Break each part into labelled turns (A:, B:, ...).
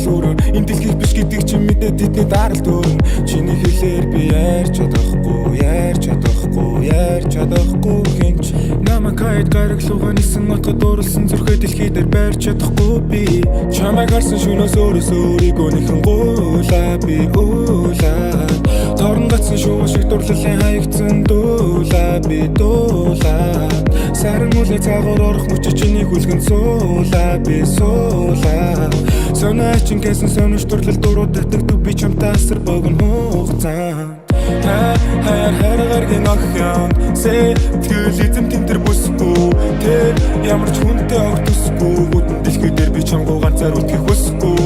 A: сүрэн энэ дэлхийх биш гэдэг чи мэдээд тэдний даралт өрн чиний хэлээр би ярьж чадахгүй хинч намайг хайд гараглуугаа нисэн отгод дурлсан зүрхээ дэлхий дээр байрч чадахгүй би чамайг харсан шөнөөс өөрөөс өөрийгөө нэхэн гуйлаа би торн гацсан шувуу шиг дурлалын хаягдсан дуулаа би саран үлээ цагаар орох мөч чиний хүлгэн суулаа би сонаа чин гэсэн сонирч дурлал дуруу татагдав би чамтай асар богн хугацаанд хайргаргийн охин сэтгэл эзэм тэмдэр бүсгүй тэр ямар ч хүнтэй огт төсгүй бүдэн дэлхий дээр би чамгүй ганцаар үлдэхийг хүсэхгүй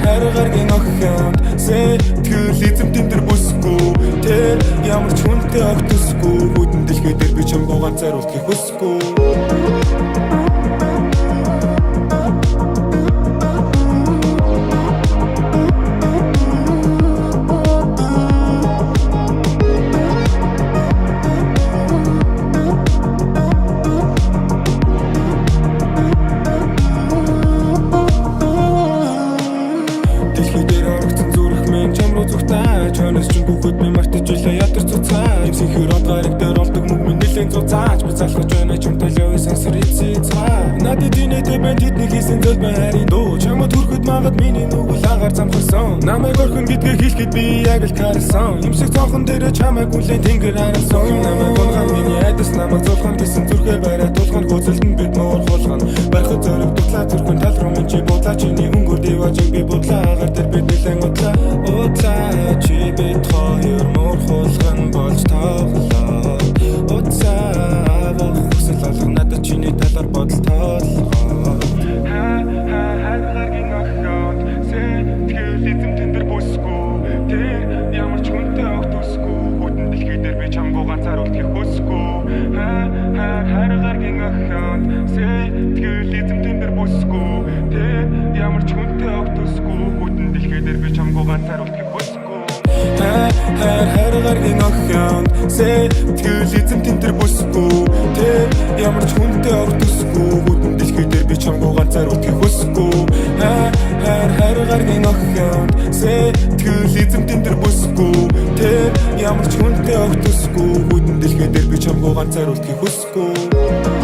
A: хайргаргийн охин сэтгэл эзэм тэмдэр бүсгүй тэр ямар ч хүнтэй огт төсгүй бүдэн дэлхий дээр би чамгүй ганцаар үлдэхийг хүсэхгүй Чанаас ч бүгд би мартаж илээ ятар цуцаа Эцсийнхэр од гараг дээр олдог мөг минь нэлээд цуцаач Би залхаж байна чамтай лёвэ сансар эцсий цаа Надад инээдэ бэнд хитний хийсэн зөв байрын дуу Чамд хүрхэд магад миний нүгэл агаар замхарсан Намайг орхон гэдгээ хэлэхэд би яг л карсан Имсэг цонхон дээрээ чамайг үлэн тэнгэр харсан Намайг болгон миний айдас намайг зулхан гэсэн зүрхээ бариад тулхан гүзэлдэн бид нуур хулган Барихад зориг дутлаа зүрхэн тал руу минь чи будлаа Чиний өнгөр диважиг би будлаа агаар дээр бид нэлэн удлаа чи бид хоёр мөр хулган болж тоглоо Уцаавах хүсэл алга надад чиний талаар бодол тоолгоо хайргаргийн охин сэтгэл эзэм тэмдэр бүсгүй тэр ямар ч хүнтэй огт төсгүй бүдэн дэлхий дээр би чамгүй ганцаар үлдэхийг хүсэхгүй хайргаргийн охин сэтгэл эзэм тэмдэр бүсгүй тэр ямар ч хүнтэй огт төсгүй бүдэн дэлхий дээр би чамгүй ганцаар үлдэхийг хүсэхгүй хайргаргийн охин сэтгэл эзэм тэмдэр бүсгүй тэр ямар ч хүнтэй огт төсгүй бүдэн дэлхий дээр би чамгүй ганцаар үлдэхийг хүсэхгүй хайргаргийн охин сэтгэл эзэм тэмдэр бүсгүй тэр ямар ч хүнтэй огт төсгүй бүдэн дэлхий дээр би чамгүй ганцаар үлдэхийг хүсэхгүй